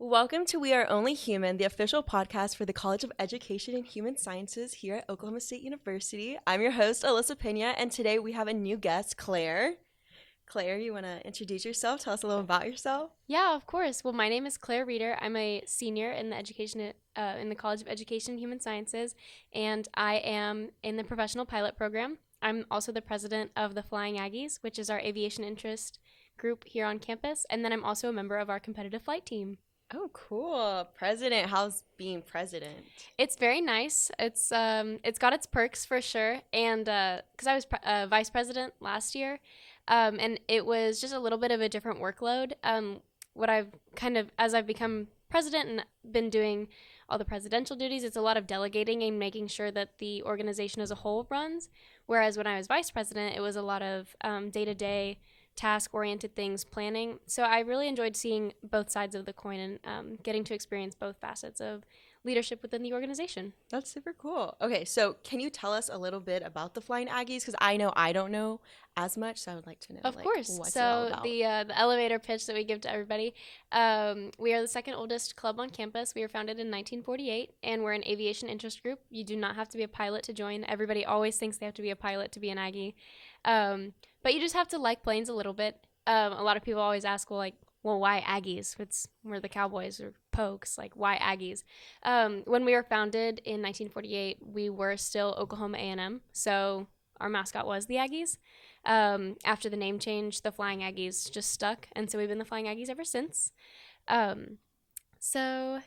Welcome to We Are Only Human, the official podcast for the College of Education and Human Sciences here at Oklahoma State University. I'm your host, Alyssa Pena, and today we have a new guest, Claire. Claire, you want to introduce yourself? Tell us a little about yourself. Yeah, of course. Well, my name is Claire Reeder. I'm a senior in the College of Education and Human Sciences, and I am in the professional pilot program. I'm also the president of the Flying Aggies, which is our aviation interest group here on campus, and then I'm also a member of our competitive flight team. Oh, cool. President. How's being president? It's very nice. It's got its perks for sure, and because I was vice president last year, and it was just a little bit of a different workload. What I've as I've become president and been doing all the presidential duties, it's a lot of delegating and making sure that the organization as a whole runs. Whereas when I was vice president, it was a lot of day-to-day task-oriented things, planning. So I really enjoyed seeing both sides of the coin and getting to experience both facets of leadership within the organization. That's super cool. Okay, so can you tell us a little bit about the Flying Aggies? Because I know I don't know as much, so I would like to know. Of course. What's it all So about? the elevator pitch that we give to everybody, we are the second oldest club on campus. We were founded in 1948, and we're an aviation interest group. You do not have to be a pilot to join. Everybody always thinks they have to be a pilot to be an Aggie, but you just have to like planes a little bit. A lot of people always ask, well, why Aggies? We're the Cowboys or Pokes. Like, why Aggies? When we were founded in 1948, we were still Oklahoma A&M, so our mascot was the Aggies. After the name change, the Flying Aggies just stuck, and so we've been the Flying Aggies ever since. So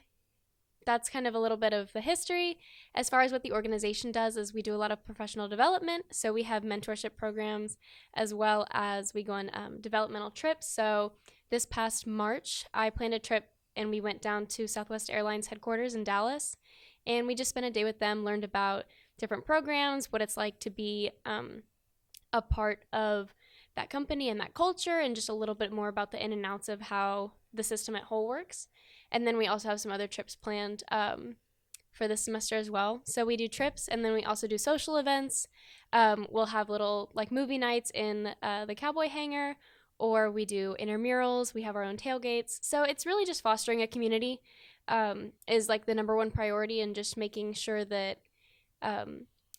that's kind of a little bit of the history. As far as what the organization does is we do a lot of professional development. So we have mentorship programs as well as we go on developmental trips. So this past March, I planned a trip and we went down to Southwest Airlines headquarters in Dallas. And we just spent a day with them, learned about different programs, what it's like to be a part of that company and that culture, and just a little bit more about the in and outs of how the system at whole works. And then we also have some other trips planned for this semester as well. So we do trips, and then we also do social events. We'll have little movie nights in the Cowboy Hangar, or we do intramurals. We have our own tailgates. So it's really just fostering a community is the number one priority, and just making sure that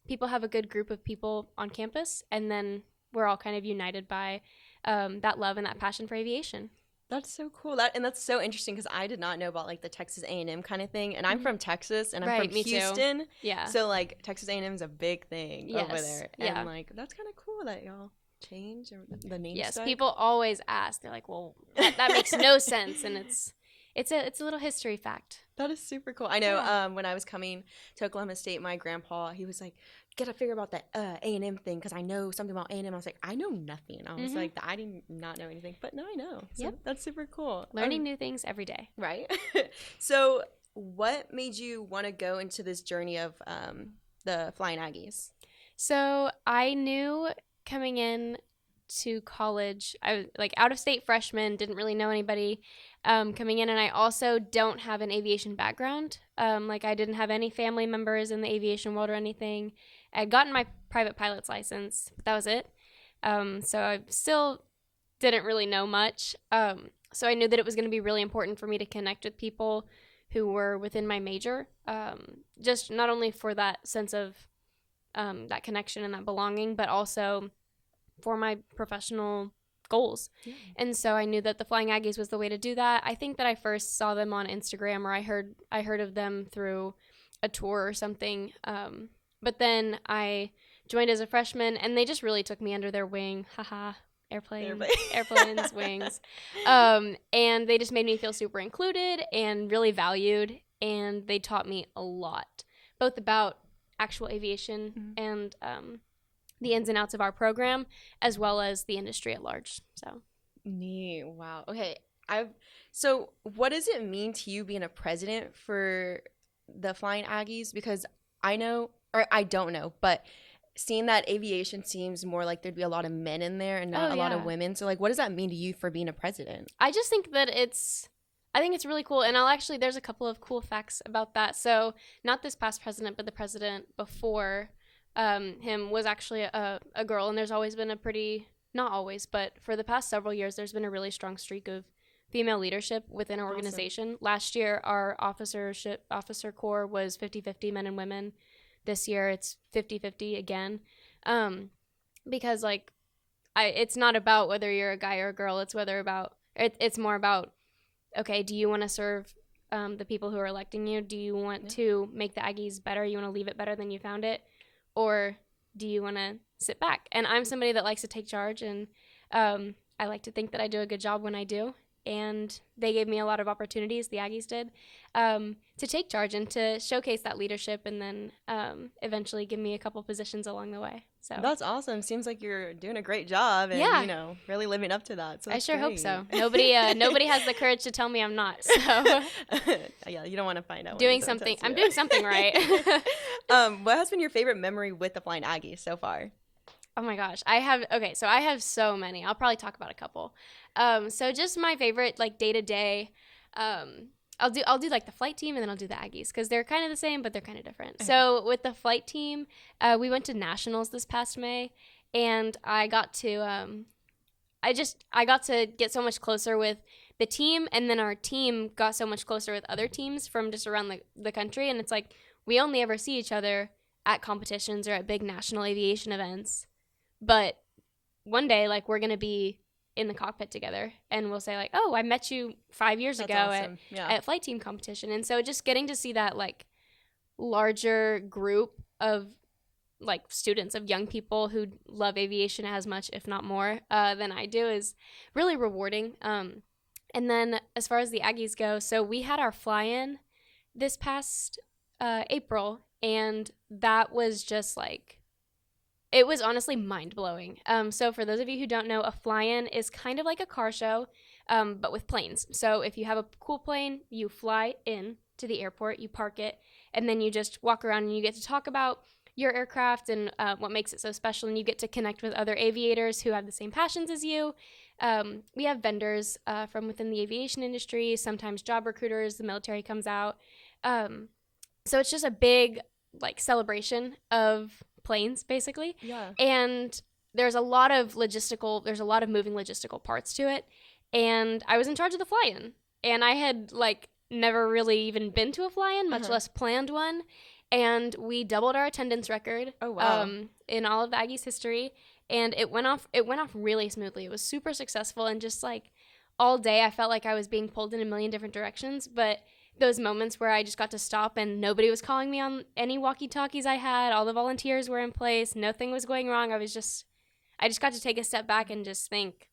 people have a good group of people on campus, and then we're all kind of united by that love and that passion for aviation. That's so cool. That's so interesting because I did not know about the Texas A&M kind of thing, and I'm from Texas and I'm from Houston. Too. Yeah. So Texas A&M is a big thing over there, yeah. And that's kind of cool that y'all change or the name. Yes, stuck. People always ask. They're like, "Well, that makes no sense," and it's a little history fact. That is super cool. I know when I was coming to Oklahoma State, my grandpa, he was like, "Gotta figure about that A&M thing because I know something about A&M." I was like, "I know nothing." I was like, "I did not know anything," but now I know. So Yep. That's super cool. Learning new things every day. Right. So what made you want to go into this journey of the Flying Aggies? So I knew coming in to college, I was out-of-state freshman, didn't really know anybody coming in, and I also don't have an aviation background. I didn't have any family members in the aviation world or anything. I had gotten my private pilot's license, but that was it. So I still didn't really know much. So I knew that it was going to be really important for me to connect with people who were within my major, just not only for that sense of that connection and that belonging, but also for my professional goals. Yeah. And so I knew that the Flying Aggies was the way to do that. I think that I first saw them on Instagram, or I heard of them through a tour or something. But then I joined as a freshman, and they just really took me under their wing. Airplanes, wings. And they just made me feel super included and really valued. And they taught me a lot, both about actual aviation and the ins and outs of our program, as well as the industry at large. So neat. Wow. Okay. So what does it mean to you being a president for the Flying Aggies? Because I know, or I don't know, but seeing that aviation seems more like there'd be a lot of men in there and not a lot of women. So what does that mean to you for being a president? I just think that it's really cool. And there's a couple of cool facts about that. So not this past president, but the president before him was actually a girl. And there's always been not always, but for the past several years, there's been a really strong streak of female leadership within our Awesome. organization. Last year, our officer corps was 50-50 men and women. This year, it's 50-50 again. Because like it's not about whether you're a guy or a girl. It's more about, okay, do you want to serve the people who are electing you? Do you want to make the Aggies better? You want to leave it better than you found it? Or do you want to sit back? And I'm somebody that likes to take charge, and I like to think that I do a good job when I do. And they gave me a lot of opportunities, the Aggies did, to take charge and to showcase that leadership, and then eventually give me a couple positions along the way. So that's awesome. Seems like you're doing a great job, and yeah, really living up to that. So I sure hope great. so. Nobody has the courage to tell me I'm not. So yeah, you don't want to find out. Doing something, I'm doing something right. What has been your favorite memory with the Flying Aggies so far? Oh my gosh, I have so many. I'll probably talk about a couple. So just my favorite, like, day to day. I'll do like the flight team, and then I'll do the Aggies, because they're kind of the same, but they're kind of different. Okay. So with the flight team, we went to nationals this past May, and I got to I got to get so much closer with the team, and then our team got so much closer with other teams from just around the country. And it's like, we only ever see each other at competitions or at big national aviation events. But one day, like, we're going to be in the cockpit together, and we'll say, like, oh, I met you 5 years ago awesome. At flight team competition. And so just getting to see that, like, larger group of, like, students, of young people who love aviation as much, if not more, than I do is really rewarding. And then as far as the Aggies go, so we had our fly-in this past April, and that was just, like, it was honestly mind-blowing. So for those of you who don't know, a fly-in is kind of like a car show, but with planes. So if you have a cool plane, you fly in to the airport, you park it, and then you just walk around and you get to talk about your aircraft and what makes it so special, and you get to connect with other aviators who have the same passions as you. We have vendors from within the aviation industry, sometimes job recruiters, the military comes out. So it's just a big, like, celebration of planes, basically. Yeah. And there's a lot of moving logistical parts to it. And I was in charge of the fly-in. And I had, like, never really even been to a fly-in, much less planned one. And we doubled our attendance record. Oh, wow. In all of the Aggies history. And it went off really smoothly. It was super successful, and just, like, all day I felt like I was being pulled in a million different directions. But those moments where I just got to stop and nobody was calling me on any walkie-talkies I had, all the volunteers were in place, nothing was going wrong. I just got to take a step back and just think,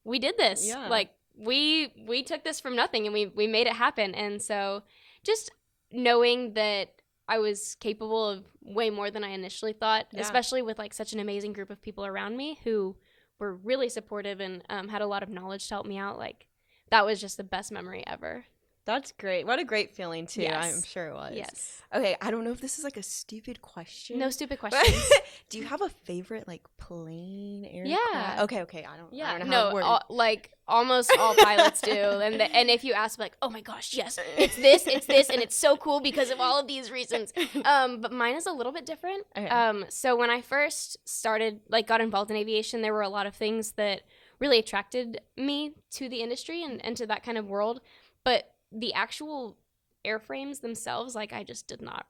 we did this. Yeah. Like, we took this from nothing, and we made it happen. And so just knowing that I was capable of way more than I initially thought, especially with, like, such an amazing group of people around me who were really supportive and had a lot of knowledge to help me out, like, that was just the best memory ever. That's great. What a great feeling, too. Yes. I'm sure it was. Yes. Okay, I don't know if this is, like, a stupid question. No stupid questions. Do you have a favorite, like, plane aircraft? Yeah. Okay. I don't know how to word it. Like, almost all pilots do. And if you ask, like, oh my gosh, yes, it's this, and it's so cool because of all of these reasons. But mine is a little bit different. Okay. So when I first started, like, got involved in aviation, there were a lot of things that really attracted me to the industry and to that kind of world. But the actual airframes themselves, like, I just did not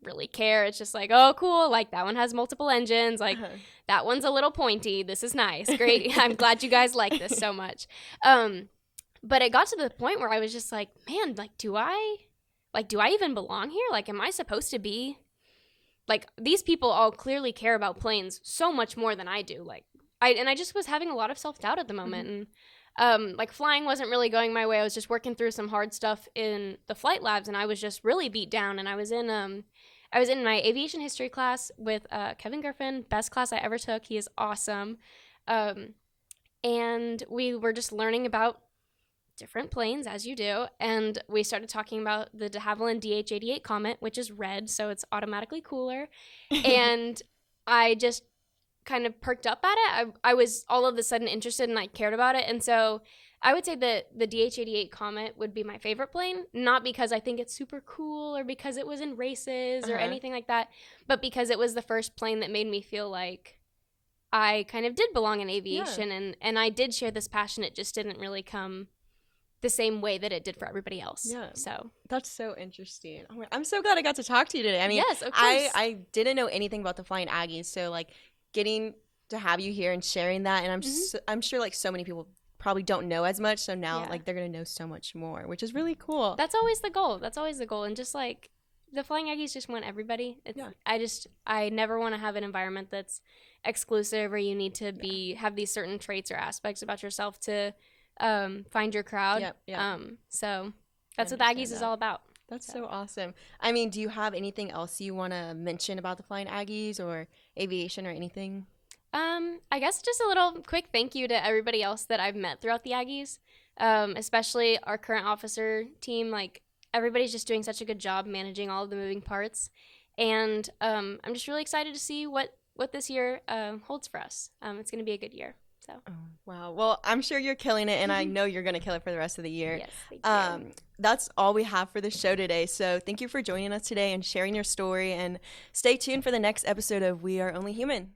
really care. It's just like, oh, cool, like, that one has multiple engines, like, that one's a little pointy, this is nice, great. I'm glad you guys like this so much. But it got to the point where I was just like, man, like, do I even belong here? Like, am I supposed to be, like, these people all clearly care about planes so much more than I do. Like, I just was having a lot of self-doubt at the moment. Mm-hmm. And like, flying wasn't really going my way. I was just working through some hard stuff in the flight labs, and I was just really beat down. And I was in my aviation history class with Kevin Griffin, best class I ever took. He is awesome. And we were just learning about different planes, as you do, and we started talking about the de Havilland DH-88 Comet, which is red, so it's automatically cooler. And I just kind of perked up at it. I was all of a sudden interested, and I cared about it. And so I would say that the DH-88 Comet would be my favorite plane, not because I think it's super cool or because it was in races or anything like that, but because it was the first plane that made me feel like I kind of did belong in aviation, and I did share this passion. It just didn't really come the same way that it did for everybody else. Yeah. So That's so interesting. I'm so glad I got to talk to you today. I mean, yes, of course. I didn't know anything about the Flying Aggies, so like getting to have you here and sharing that, and I'm sure like so many people probably don't know as much, so now Yeah. like they're gonna know so much more, which is really cool. That's always the goal. That's always the goal. And just like the Flying Aggies just want everybody. Yeah. I never want to have an environment that's exclusive or you need to have these certain traits or aspects about yourself to find your crowd. Yep. So that's I what the understand Aggies is that. all about. That's so awesome. I mean, do you have anything else you want to mention about the Flying Aggies or aviation or anything? I guess just a little quick thank you to everybody else that I've met throughout the Aggies, especially our current officer team. Like everybody's just doing such a good job managing all of the moving parts, and I'm just really excited to see what this year holds for us. It's going to be a good year. So. Oh, wow. Well, I'm sure you're killing it, and I know you're going to kill it for the rest of the year. Yes, thank you. That's all we have for the show today. So thank you for joining us today and sharing your story. And stay tuned for the next episode of We Are Only Human.